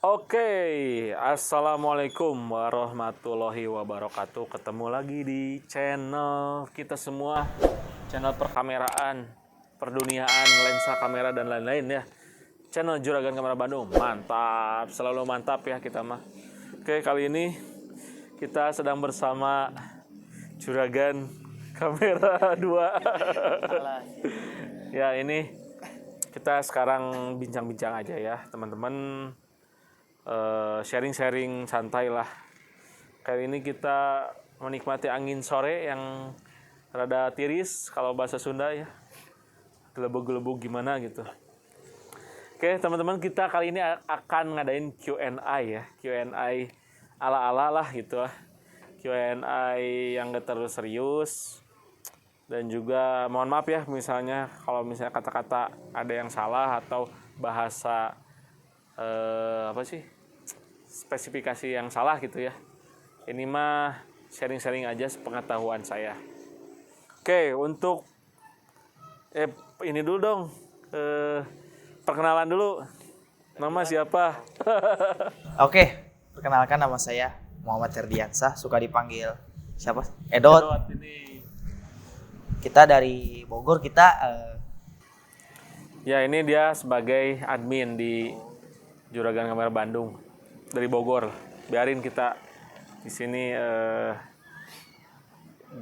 Oke, Assalamualaikum warahmatullahi wabarakatuh. Ketemu lagi di channel kita semua, channel perkameraan, perduniaan, lensa kamera dan lain-lain ya. Channel Juragan Kamera Bandung, mantap, selalu mantap ya kita mah. Oke, kali ini kita sedang bersama Juragan Kamera 2. Ya, ini kita sekarang bincang-bincang aja ya, teman-teman. Sharing-sharing santai lah. Kali ini kita menikmati angin sore yang rada tiris kalau bahasa Sunda ya, gelebug-gelebug gimana gitu. Oke teman-teman, kita kali ini akan ngadain Q&A ya, Q&A ala-ala lah gitu lah. Q&A yang gak terlalu serius, dan juga mohon maaf ya misalnya kalau misalnya kata-kata ada yang salah atau bahasa spesifikasi yang salah gitu ya. Ini mah sharing-sharing aja sepengetahuan saya. Oke, untuk ini dulu dong, perkenalan dulu. Nama siapa? Oke, perkenalkan nama saya Muhammad Ferdiansah, suka dipanggil siapa? Edot. Ini. Kita dari Bogor, Ya, ini dia sebagai admin di Juragan Kamera Bandung dari Bogor. Biarin kita di sini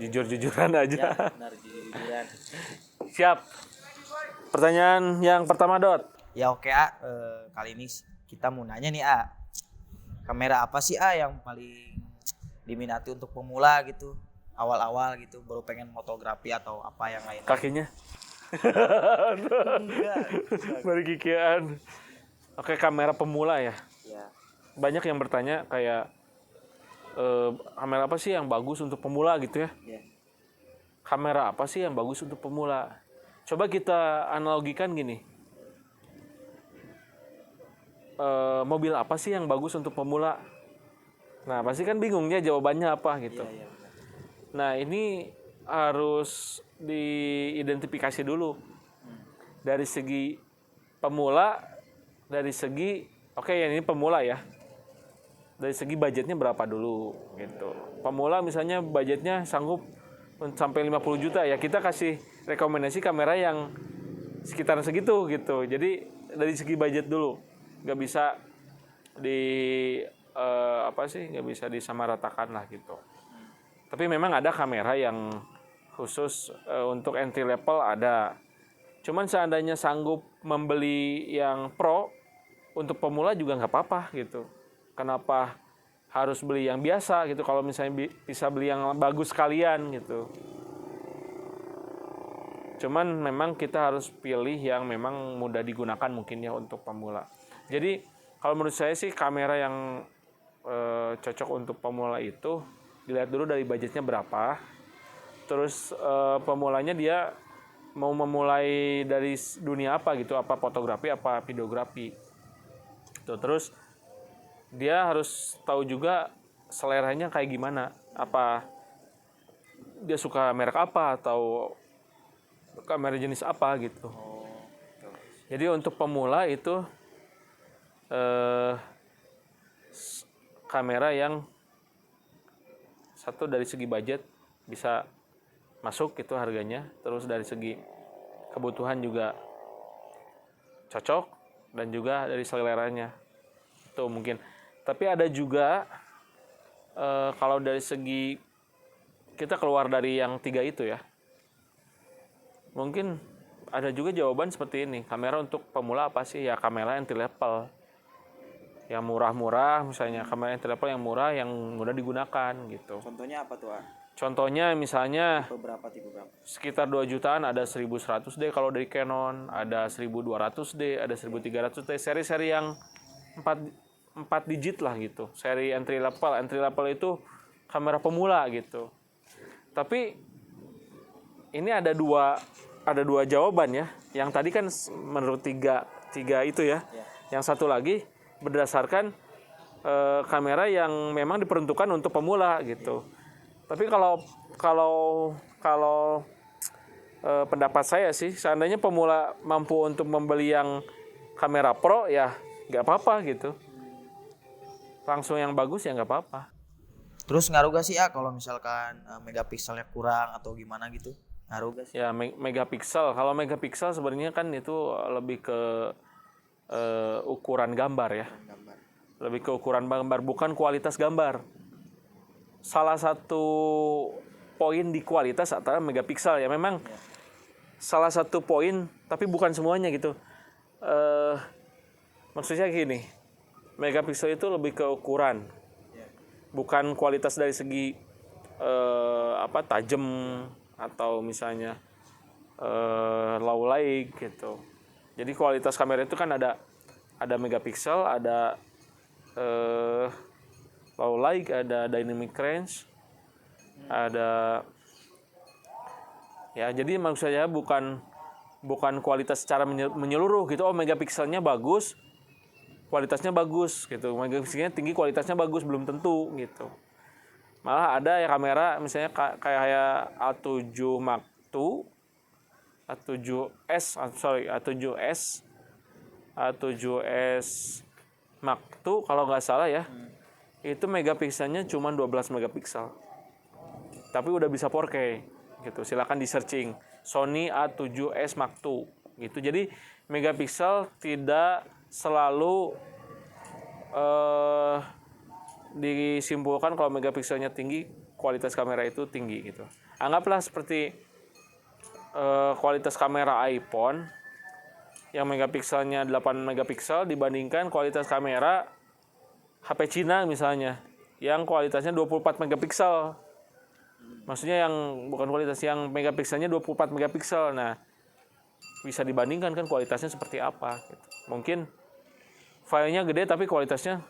jujur-jujuran aja. Ya, benar, jujur-jujuran. Siap. Pertanyaan yang pertama, Dot. Ya oke, kali ini kita mau nanya nih, kamera apa sih yang paling diminati untuk pemula gitu, awal-awal gitu, baru pengen fotografi atau apa yang lain? Kakinya. Bari kikian. Oke, kamera pemula ya. Ya. Banyak yang bertanya kayak kamera apa sih yang bagus untuk pemula gitu ya. Ya. Kamera apa sih yang bagus untuk pemula? Coba kita analogikan gini. Mobil apa sih yang bagus untuk pemula? Nah, pasti kan bingungnya jawabannya apa gitu. Iya, benar. Nah, ini harus diidentifikasi dulu. Dari segi pemula, dari segi ini pemula ya. Dari segi budgetnya berapa dulu gitu. Pemula misalnya budgetnya sanggup sampai 50 juta ya, kita kasih rekomendasi kamera yang sekitaran segitu gitu. Jadi dari segi budget dulu. Nggak bisa nggak bisa disamaratakan lah gitu. Tapi memang ada kamera yang khusus untuk entry level ada. Cuman seandainya sanggup membeli yang pro, untuk pemula juga nggak apa-apa gitu. Kenapa harus beli yang biasa gitu kalau misalnya bisa beli yang bagus sekalian gitu. Cuman memang kita harus pilih yang memang mudah digunakan mungkin ya untuk pemula. Jadi kalau menurut saya sih kamera yang cocok untuk pemula itu dilihat dulu dari budgetnya berapa. Terus pemulanya dia mau memulai dari dunia apa gitu, apa fotografi, apa videografi. Terus dia harus tahu juga seleranya kayak gimana, apa dia suka merek apa atau kamera jenis apa gitu. Jadi untuk pemula itu kamera yang satu dari segi budget bisa masuk itu harganya, terus dari segi kebutuhan juga cocok, dan juga dari seleranya itu mungkin. Tapi ada juga kalau dari segi kita keluar dari yang 3 itu ya, mungkin ada juga jawaban seperti ini. Kamera untuk pemula apa sih? Ya kamera entry level yang murah-murah, misalnya kamera entry level yang murah, yang mudah digunakan gitu. Contohnya apa tuh? Contohnya misalnya Tipe berapa? sekitar 2 jutaan ada 1100D kalau dari Canon, ada 1200D, ada 1300D, seri-seri yang 4 digit lah gitu. Seri entry level. Entry level itu kamera pemula gitu. Tapi ini ada dua jawaban ya. Yang tadi kan menurut tiga itu ya. Yang satu lagi berdasarkan kamera yang memang diperuntukkan untuk pemula gitu. Tapi kalau pendapat saya sih, seandainya pemula mampu untuk membeli yang kamera pro ya nggak apa-apa gitu. langsung yang bagus ya nggak apa-apa. Terus ngaruh gak sih kalau misalkan megapikselnya kurang atau gimana gitu? Ngaruh gak sih? Ya megapiksel. Kalau megapiksel sebenarnya kan itu lebih ke ukuran gambar ya. Gambar. Lebih ke ukuran gambar, bukan kualitas gambar. Salah satu poin di kualitas adalah megapiksel ya. Memang salah satu poin, tapi bukan semuanya gitu. Maksudnya gini, megapiksel itu lebih ke ukuran, bukan kualitas dari segi tajam atau misalnya low light gitu. Jadi kualitas kamera itu kan ada megapiksel, ada low light, ada dynamic range, ada ya. Jadi maksud saya bukan kualitas secara menyeluruh gitu. Oh megapikselnya bagus, kualitasnya bagus gitu. Megapikselnya tinggi, kualitasnya bagus, belum tentu gitu. Malah ada ya kamera misalnya kayak A7 Mark II, A7S Mark II kalau nggak salah ya. Itu megapikselnya cuma 12 megapiksel. Tapi udah bisa 4K gitu. Silakan di searching Sony A7S Mark II gitu. Jadi megapiksel tidak selalu disimpulkan kalau megapikselnya tinggi kualitas kamera itu tinggi gitu. Anggaplah seperti kualitas kamera iPhone yang megapikselnya 8 megapiksel dibandingkan kualitas kamera HP Cina misalnya yang kualitasnya 24 megapiksel. Maksudnya yang bukan kualitas, yang megapikselnya 24 megapiksel. Nah, bisa dibandingkan kan kualitasnya seperti apa gitu. Mungkin filenya gede tapi kualitasnya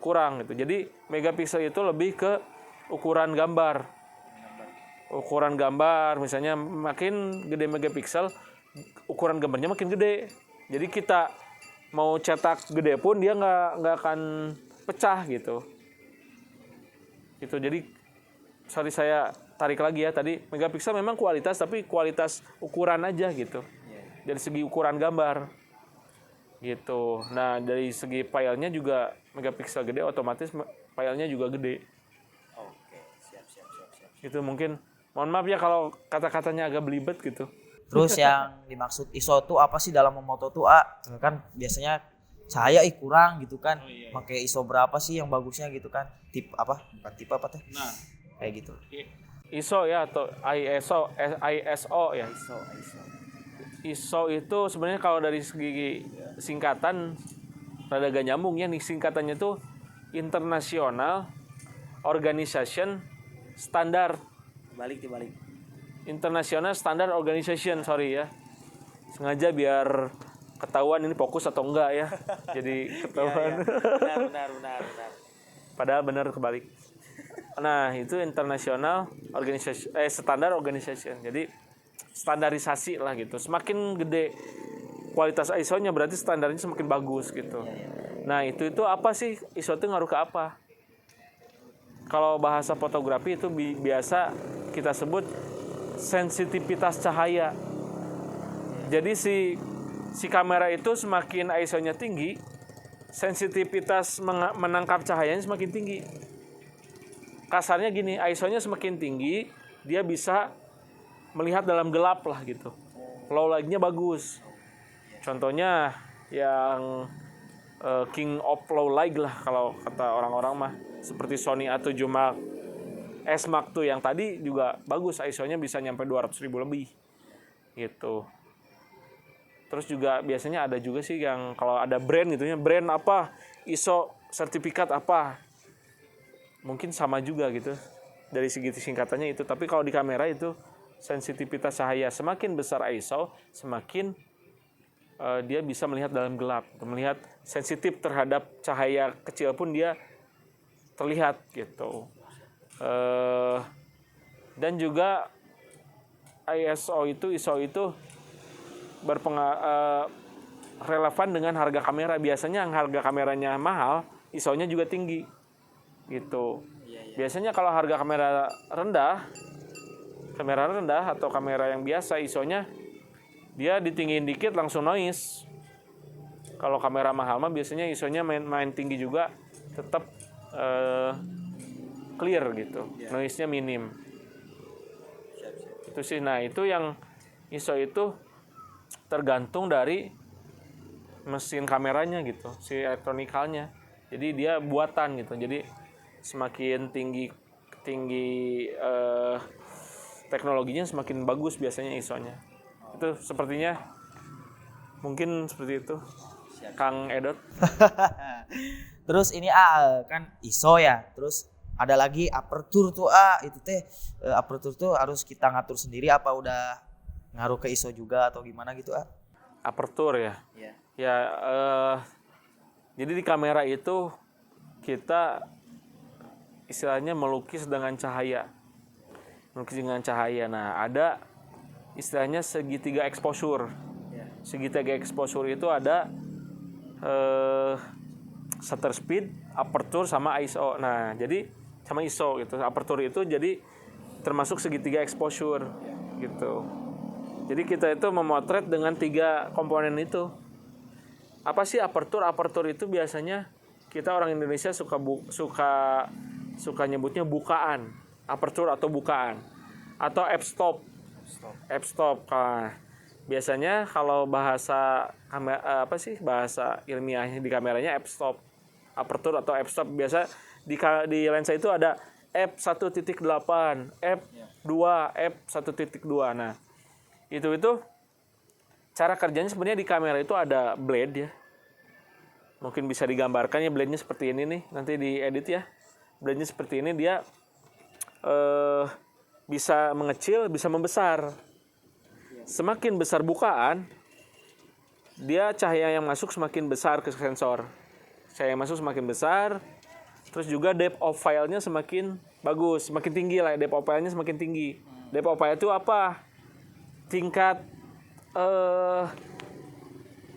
kurang gitu. Jadi megapiksel itu lebih ke ukuran gambar. Ukuran gambar misalnya makin gede megapiksel, ukuran gambarnya makin gede. Jadi kita mau cetak gede pun dia nggak akan pecah gitu. Gitu. Jadi sorry saya tarik lagi ya, tadi megapiksel memang kualitas tapi kualitas ukuran aja gitu. Dari segi ukuran gambar. Gitu. Nah, dari segi filenya juga megapiksel gede otomatis filenya juga gede. Oke, siap. Itu mungkin mohon maaf ya kalau kata-katanya agak belibet gitu. Terus yang dimaksud ISO tuh apa sih dalam memoto tuh kan biasanya cahaya kurang gitu kan. Pakai ISO berapa sih yang bagusnya gitu kan? Tipe apa? Bukan tipe apa teh? Nah, kayak gitu. ISO ya atau ISO ya. ISO. ISO itu sebenarnya kalau dari segi singkatan rada gak nyambung ya nih, singkatannya tuh International Organization Standard. Dibalik. International Standard Organization, sorry ya. Sengaja biar ketahuan ini fokus atau enggak ya. Jadi ketahuan. Benar. Padahal benar kebalik. Nah, itu International Organization Standard Organization. Jadi standarisasi lah gitu. Semakin gede kualitas ISO-nya berarti standarnya semakin bagus gitu. Nah, itu apa sih? ISO itu ngaruh ke apa? Kalau bahasa fotografi itu biasa kita sebut sensitivitas cahaya. Jadi si kamera itu semakin ISO-nya tinggi, sensitivitas menangkap cahayanya semakin tinggi. Kasarnya gini, ISO-nya semakin tinggi, dia bisa melihat dalam gelap lah gitu. Low light-nya bagus. Contohnya yang king of low light lah kalau kata orang-orang mah, seperti Sony A7 S Mark II yang tadi juga bagus, ISO-nya bisa nyampe 200.000 lebih gitu. Terus juga biasanya ada juga sih yang kalau ada brand gitu ya, brand apa, ISO sertifikat apa, mungkin sama juga gitu dari segi singkatannya itu. Tapi kalau di kamera itu sensitivitas cahaya, semakin besar ISO semakin dia bisa melihat dalam gelap, melihat sensitif terhadap cahaya kecil pun dia terlihat gitu. Dan juga ISO itu relevan dengan harga kamera. Biasanya yang harga kameranya mahal, ISO-nya juga tinggi gitu. Biasanya kalau harga kamera rendah atau kamera yang biasa, ISO-nya dia ditinggiin dikit langsung noise. Kalau kamera mahal mah biasanya ISO-nya main tinggi juga, tetap clear gitu, noise-nya minim. Itu sih. Nah itu yang ISO itu tergantung dari mesin kameranya gitu, si elektronikalnya. Jadi dia buatan gitu. Jadi semakin tinggi teknologinya semakin bagus biasanya ISO-nya. Itu sepertinya mungkin seperti itu. Kang Edot. Terus ini kan ISO ya. Terus ada lagi aperture tuh itu teh aperture tuh harus kita ngatur sendiri apa udah ngaruh ke ISO juga atau gimana gitu Aperture ya. Iya. Ya jadi di kamera itu kita istilahnya melukis dengan cahaya. Nah, ada istilahnya segitiga exposure. Segitiga exposure itu ada shutter speed, aperture sama ISO. Nah, jadi sama ISO gitu. Aperture itu jadi termasuk segitiga exposure gitu. Jadi kita itu memotret dengan 3 komponen itu. Apa sih aperture? Aperture itu biasanya kita orang Indonesia suka nyebutnya bukaan. Aperture atau bukaan. Atau f-stop. F-stop. Nah, biasanya kalau bahasa bahasa ilmiahnya di kameranya f-stop, aperture atau f-stop. Biasa di lensa itu ada f1.8, f2, f1.2. Nah, itu cara kerjanya sebenarnya di kamera itu ada blade ya. Mungkin bisa digambarkan ya, blade-nya seperti ini nih, nanti diedit ya. Blade-nya seperti ini, dia bisa mengecil, bisa membesar. Semakin besar bukaan, dia cahaya yang masuk semakin besar ke sensor. Cahaya yang masuk semakin besar, terus juga depth of file-nya semakin bagus, semakin tinggi lah, depth of file-nya semakin tinggi. Depth of file itu apa?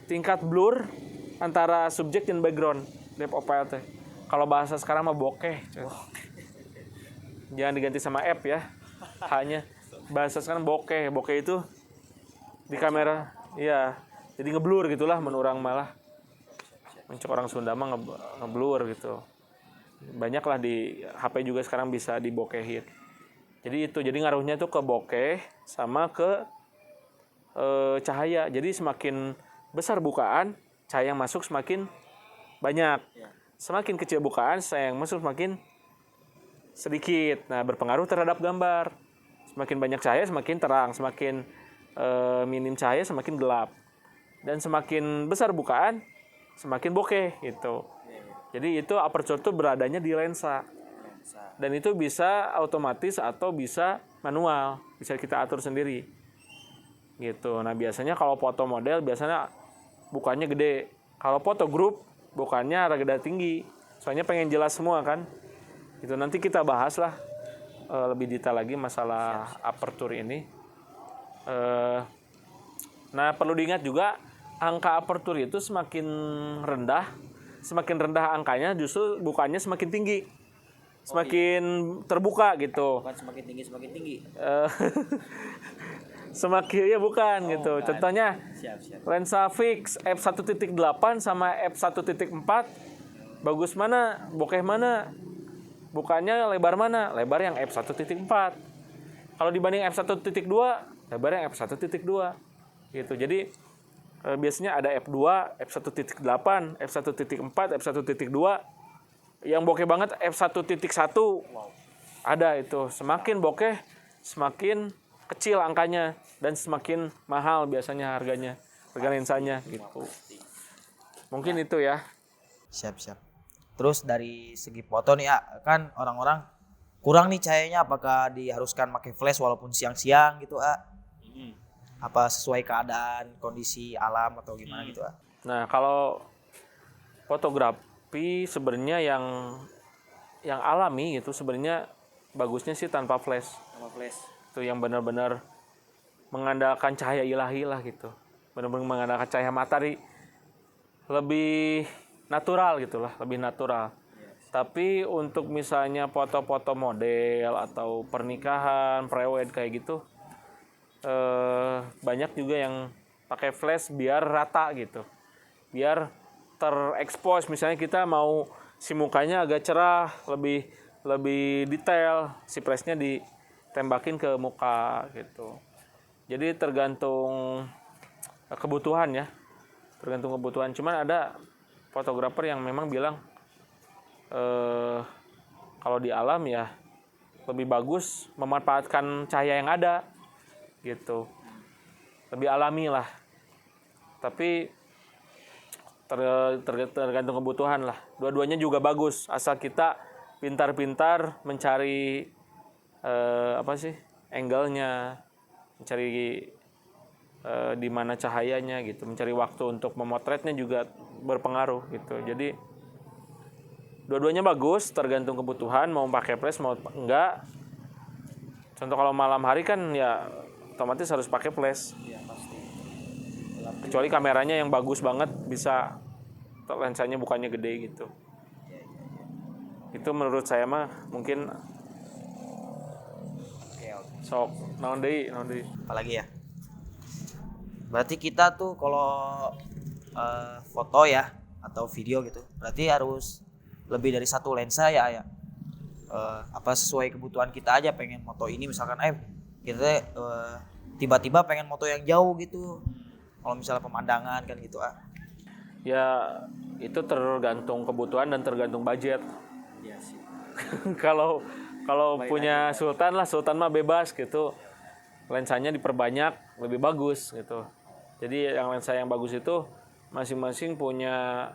Tingkat blur antara subjek dan background, depth of file teh. Kalau bahasa sekarang mah bokeh. Jangan diganti sama app ya. Hanya bahasa sekarang bokeh. Bokeh itu di kamera, iya. Jadi ngeblur gitulah menurang malah. Mencok orang Sunda mah ngeblur gitu. Banyak lah di HP juga sekarang bisa dibokehin. Jadi itu, jadi ngaruhnya tuh ke bokeh sama ke cahaya. Jadi semakin besar bukaan, cahaya yang masuk semakin banyak. Semakin kecil bukaan, cahaya yang masuk semakin sedikit. Nah, berpengaruh terhadap gambar. Semakin banyak cahaya semakin terang, semakin minim cahaya semakin gelap. Dan semakin besar bukaan, semakin bokeh gitu. Jadi itu aperture tuh beradanya di lensa. Dan itu bisa otomatis atau bisa manual, bisa kita atur sendiri. Gitu. Nah, biasanya kalau foto model biasanya bukannya gede. Kalau foto grup bukannya rada tinggi. Soalnya pengen jelas semua kan. Itu nanti kita bahas lah lebih detail lagi masalah aperture ini. Nah, perlu diingat juga angka aperture itu semakin rendah angkanya justru bukannya semakin tinggi. Semakin terbuka gitu. Bukan semakin tinggi. Semakin ya bukan gitu. Bukan. Contohnya Siap. lensa fix f1.8 sama f1.4 bagus mana? Bokeh mana? Bukannya lebar mana? Lebar yang f1.4. Kalau dibanding f1.2, lebar yang f1.2 gitu. Jadi biasanya ada f2, f1.8, f1.4, f1.2. Yang bokeh banget f1.1. Ada itu. Semakin bokeh semakin kecil angkanya dan semakin mahal biasanya harga lensanya gitu. Mungkin itu ya. Siap. Terus dari segi foto nih kan orang-orang kurang nih cahayanya, apakah diharuskan pakai flash walaupun siang-siang gitu Apa sesuai keadaan kondisi alam atau gimana gitu Nah, kalau fotografi sebenarnya yang alami gitu sebenarnya bagusnya sih tanpa flash. Itu yang benar-benar mengandalkan cahaya ilahi lah gitu. Benar-benar mengandalkan cahaya matahari, lebih natural gitulah, lebih natural. Tapi untuk misalnya foto-foto model atau pernikahan, prewed kayak gitu, banyak juga yang pakai flash biar rata gitu. biar terekspos. Misalnya kita mau si mukanya agak cerah, lebih detail, si flashnya ditembakin ke muka gitu. Jadi tergantung kebutuhan ya, tergantung kebutuhan. Cuman ada fotografer yang memang bilang kalau di alam ya lebih bagus memanfaatkan cahaya yang ada gitu, lebih alami lah. Tapi tergantung kebutuhan lah. Dua-duanya juga bagus asal kita pintar-pintar mencari angle-nya, mencari di mana cahayanya gitu, mencari waktu untuk memotretnya juga berpengaruh gitu. Jadi dua-duanya bagus, tergantung kebutuhan, mau pakai flash mau enggak. Contoh kalau malam hari kan ya otomatis harus pakai flash. Iya pasti. Kecuali kameranya yang bagus banget, bisa lensanya bukannya gede gitu. Itu menurut saya mah mungkin Oke. sok naon deui. Apalagi ya? Berarti kita tuh kalau foto ya atau video gitu, berarti harus lebih dari satu lensa ya. Apa sesuai kebutuhan kita aja, pengen moto ini misalkan kita tiba-tiba pengen moto yang jauh gitu. Kalau misalnya pemandangan kan gitu Ya itu tergantung kebutuhan dan tergantung budget. Iya sih. Kalau punya Sultan mah bebas gitu. Lensanya diperbanyak lebih bagus gitu. Jadi yang lensa yang bagus itu masing-masing punya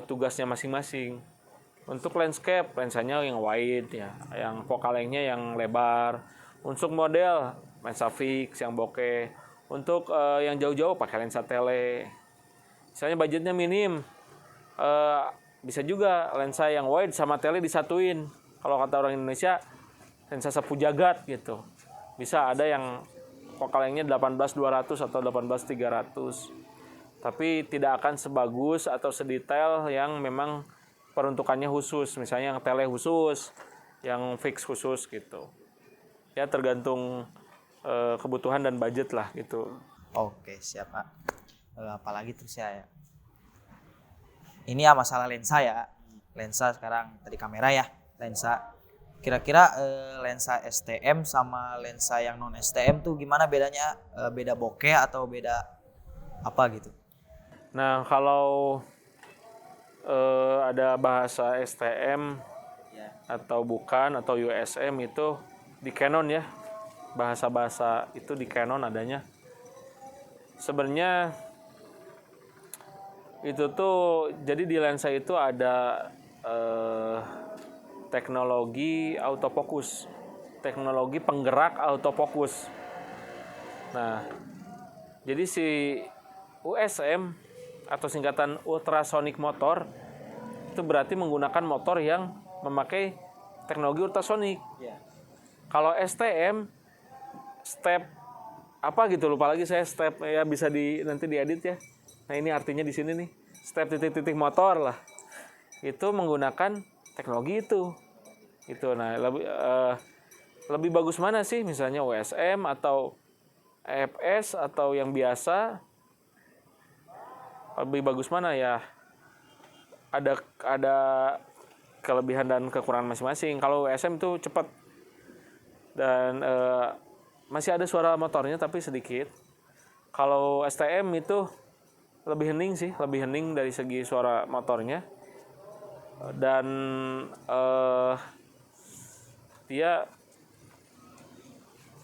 tugasnya masing-masing. Untuk landscape lensanya yang wide ya, yang focal length-nya yang lebar. Untuk model lensa fix yang bokeh. Untuk yang jauh-jauh pakai lensa tele. Misalnya budgetnya minim, bisa juga lensa yang wide sama tele disatuin. Kalau kata orang Indonesia lensa sapu jagat gitu. Bisa ada yang focal length-nya 18-200 atau 18-300. Tapi tidak akan sebagus atau sedetail yang memang peruntukannya khusus. Misalnya yang tele khusus, yang fix khusus gitu. Ya tergantung kebutuhan dan budget lah gitu. Oke, siap Pak. Apalagi terus ya. Ini ya masalah lensa ya. Lensa sekarang tadi kamera ya, lensa. Kira-kira lensa STM sama lensa yang non STM tuh gimana bedanya? Beda bokeh atau beda apa gitu? Nah kalau ada bahasa STM atau bukan atau USM itu di Canon ya, bahasa-bahasa itu di Canon adanya. Sebenarnya itu tuh jadi di lensa itu ada teknologi autofokus, teknologi penggerak autofokus. Nah, jadi si USM atau singkatan ultrasonic motor itu berarti menggunakan motor yang memakai teknologi ultrasonic. Kalau STM step apa gitu lupa lagi saya, step ya bisa nanti diedit ya. Nah ini artinya di sini nih, step titik-titik motor lah. Itu menggunakan teknologi itu. Nah lebih bagus mana sih misalnya USM atau EFS atau yang biasa? Lebih bagus mana ya? Ada kelebihan dan kekurangan masing-masing. Kalau USM itu cepat dan masih ada suara motornya tapi sedikit. Kalau STM itu lebih hening sih, lebih hening dari segi suara motornya. Dan dia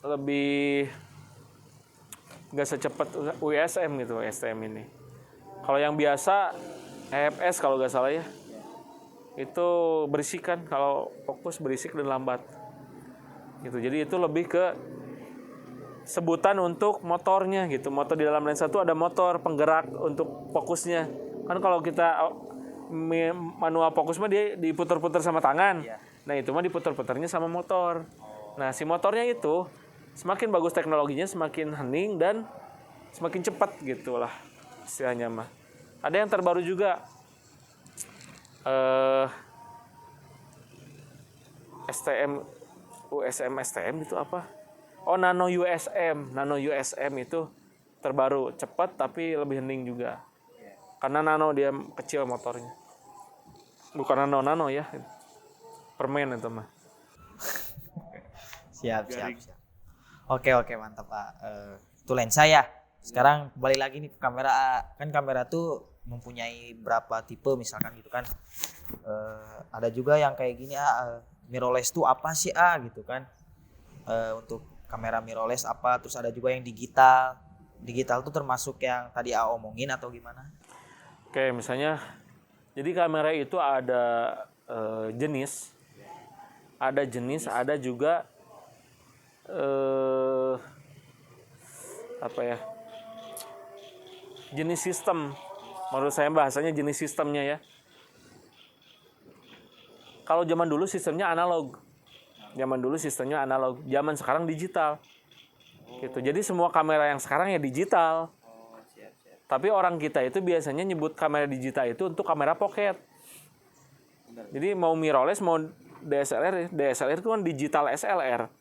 lebih nggak secepat USM gitu STM ini. Kalau yang biasa EFS kalau nggak salah ya, itu berisik kan, kalau fokus berisik dan lambat gitu. Jadi itu lebih ke sebutan untuk motornya gitu. Motor di dalam lensa itu ada motor penggerak untuk fokusnya. Kan kalau kita manual fokus mah dia diputar-putar sama tangan. Nah itu mah diputar-putarnya sama motor. Nah si motornya itu semakin bagus teknologinya, semakin hening dan semakin cepat gitulah istilahnya mah. Ada yang terbaru juga STM, USM STM itu apa? Oh Nano USM itu terbaru, cepat tapi lebih hening juga. Karena nano dia kecil motornya. Bukan nano ya. Permen itu mah. Siap. Oke, mantap Pak. Itu lensa ya. Sekarang kembali lagi nih ke kamera A. Kan kamera tuh mempunyai berapa tipe misalkan gitu kan. Ada juga yang kayak gini mirrorless tuh apa sih gitu kan. Untuk kamera mirrorless apa, terus ada juga yang digital. Digital tuh termasuk yang tadi omongin atau gimana? Oke, misalnya jadi kamera itu ada jenis. Ada juga jenis sistem. Menurut saya bahasanya jenis sistemnya ya. Kalau zaman dulu sistemnya analog. Zaman sekarang digital. Gitu. Jadi semua kamera yang sekarang ya digital. Tapi orang kita itu biasanya nyebut kamera digital itu untuk kamera pocket. Jadi mau mirrorless mau DSLR itu kan digital SLR.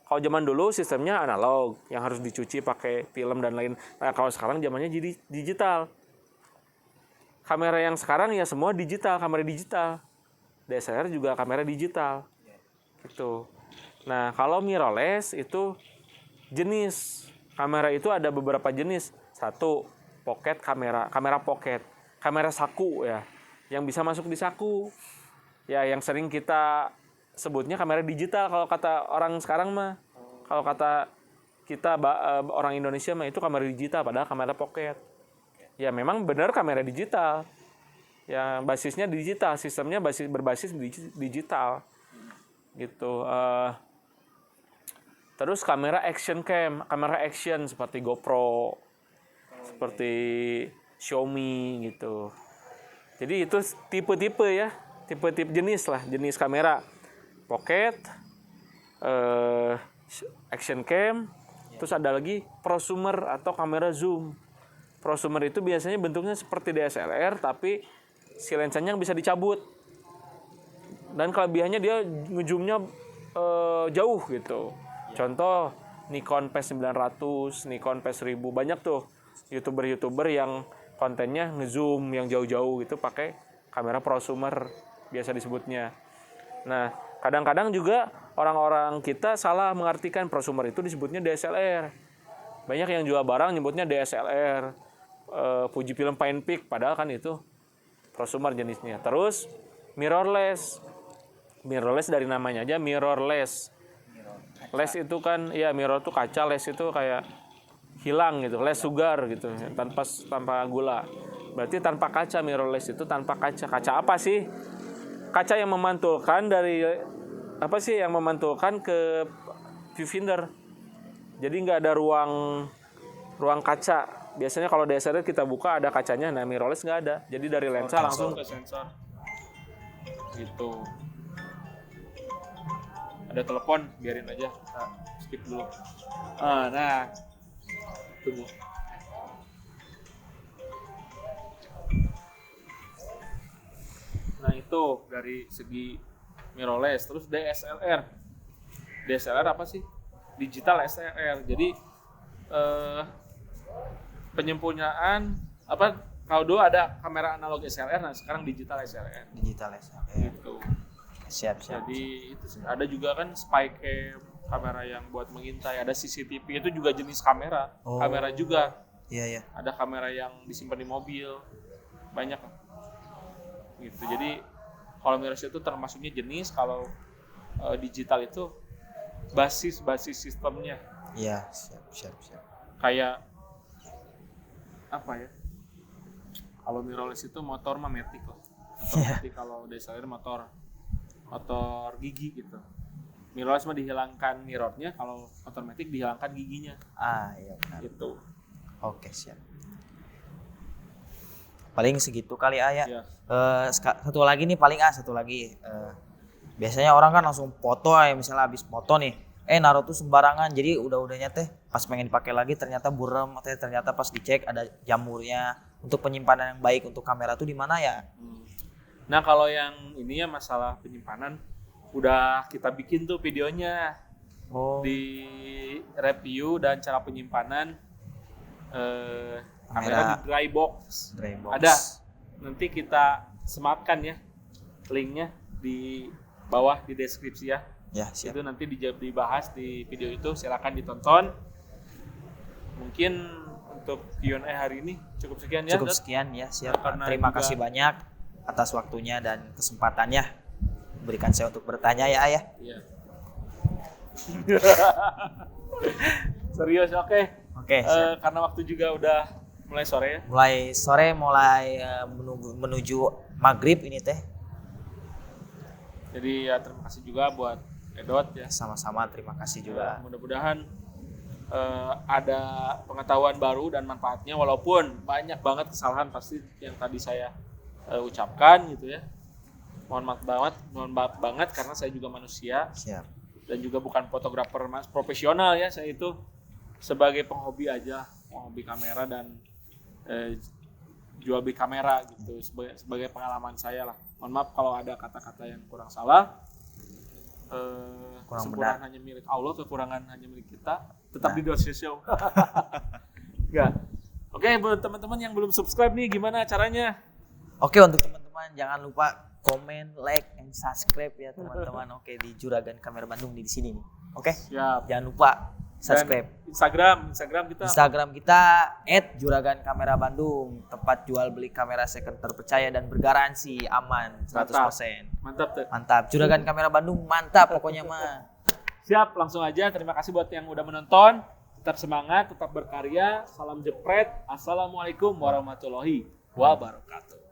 Kalau zaman dulu sistemnya analog yang harus dicuci pakai film dan lain. Nah, kalau sekarang zamannya jadi digital. Kamera yang sekarang ya semua digital, kamera digital. DSLR juga kamera digital. Gitu. Nah, kalau mirrorless itu jenis. Kamera itu ada beberapa jenis. Satu, pocket kamera pocket. Kamera saku ya, yang bisa masuk di saku. Ya, yang sering kita sebutnya kamera digital kalau kata orang sekarang mah. Kalau kata kita orang Indonesia mah itu kamera digital, padahal kamera pocket. Ya memang benar kamera digital. Ya basisnya digital, sistemnya berbasis digital. Gitu. Terus kamera action cam, kamera action seperti GoPro, seperti Xiaomi gitu. Jadi itu tipe-tipe ya, tipe-tipe jenis kamera. Pocket, action cam, terus ada lagi prosumer atau kamera zoom. Prosumer itu biasanya bentuknya seperti DSLR tapi si lensanya bisa dicabut. Dan kelebihannya dia ngezoomnya jauh gitu. Contoh Nikon P900, Nikon P1000, banyak tuh YouTuber yang kontennya ngezoom yang jauh-jauh gitu pakai kamera prosumer biasa disebutnya. Nah, kadang-kadang juga orang-orang kita salah mengartikan prosumer itu disebutnya DSLR. Banyak yang jual barang nyebutnya DSLR, Fujifilm Fine Peak, padahal kan itu prosumer jenisnya. Terus mirrorless dari namanya aja mirrorless. Less itu kan ya mirror tuh kaca, less itu kayak hilang gitu, less sugar gitu, tanpa gula. Berarti tanpa kaca, mirrorless itu tanpa kaca. Kaca apa sih? Kaca yang memantulkan ke viewfinder. Jadi nggak ada ruang kaca. Biasanya kalau DSLR kita buka ada kacanya, nah mirrorless nggak ada. Jadi dari lensa langsung ke sensor. Gitu. Ada telepon, biarin aja, kita skip dulu. Nah, tunggu. Nah itu dari segi mirrorless. Terus DSLR apa sih? Digital SLR. Jadi penyempurnaan kalau dulu ada kamera analog SLR, nah sekarang digital SLR. Gitu. Siap. Jadi itu ada juga kan spy cam, kamera yang buat mengintai. Ada CCTV, itu juga jenis kamera. Kamera juga. Iya. Ada kamera yang disimpan di mobil. Banyak. Gitu. Jadi kalau mirrorless itu termasuknya jenis, kalau digital itu basis sistemnya. Iya, siap. Kayak apa ya? Kalau mirrorless itu motor mah matic lah. Matic, kalau DSLR motor gigi gitu. Mirrorless mah dihilangkan mirrornya, kalau motor matic dihilangkan giginya. Iya benar. Gitu. Oke, siap. Paling segitu kali ya. Satu lagi. Biasanya orang kan langsung foto ya, misalnya habis foto nih, naruh tuh sembarangan. Jadi udahnya teh pas pengen dipakai lagi ternyata burem, ternyata pas dicek ada jamurnya. Untuk penyimpanan yang baik untuk kamera tuh di mana ya? Nah, kalau yang ini ya masalah penyimpanan udah kita bikin tuh videonya. Di review dan cara penyimpanan Kamera di dry box. Dry box. Ada. Nanti kita sematkan ya linknya di bawah di deskripsi ya. Ya, siap. Itu nanti dibahas di video itu, silakan ditonton. Mungkin untuk Q&A hari ini cukup sekian ya. Cukup Dot? sekian ya, siap. Karena Terima juga- kasih banyak atas waktunya dan kesempatannya berikan saya untuk bertanya ya Ayah. Iya. Serius, oke. Oke, siap. Karena waktu juga udah mulai sore ya. Mulai sore menuju maghrib ini teh. Jadi ya terima kasih juga buat Edot ya. Sama-sama, terima kasih juga. Mudah-mudahan ada pengetahuan baru dan manfaatnya, walaupun banyak banget kesalahan pasti yang tadi saya ucapkan gitu ya. Mohon maaf banget karena saya juga manusia Siap. dan juga bukan fotografer profesional ya. Saya itu sebagai penghobi aja, penghobi kamera dan jual beli kamera gitu, sebagai pengalaman saya lah. Mohon maaf kalau ada kata-kata yang kurang salah. Kurang Kesempurnaan benar. hanya milik Allah, kekurangan hanya milik kita. Tetap Nah. di Dosia Show. Enggak. Oke, buat teman-teman yang belum subscribe nih, gimana caranya? Oke, untuk teman-teman jangan lupa komen, like, and subscribe ya teman-teman. Oke, di Juragan Kamera Bandung di sini nih. Oke, Siap. jangan lupa subscribe. Dan Instagram kita. Instagram kita @juragan-kamera-bandung, tempat jual beli kamera second terpercaya dan bergaransi aman 100%. Mantap tuh. Mantap, Juragan Kamera Bandung mantap pokoknya mah. Siap, langsung aja. Terima kasih buat yang udah menonton. Tetap semangat, tetap berkarya. Salam jepret. Assalamualaikum warahmatullahi wabarakatuh.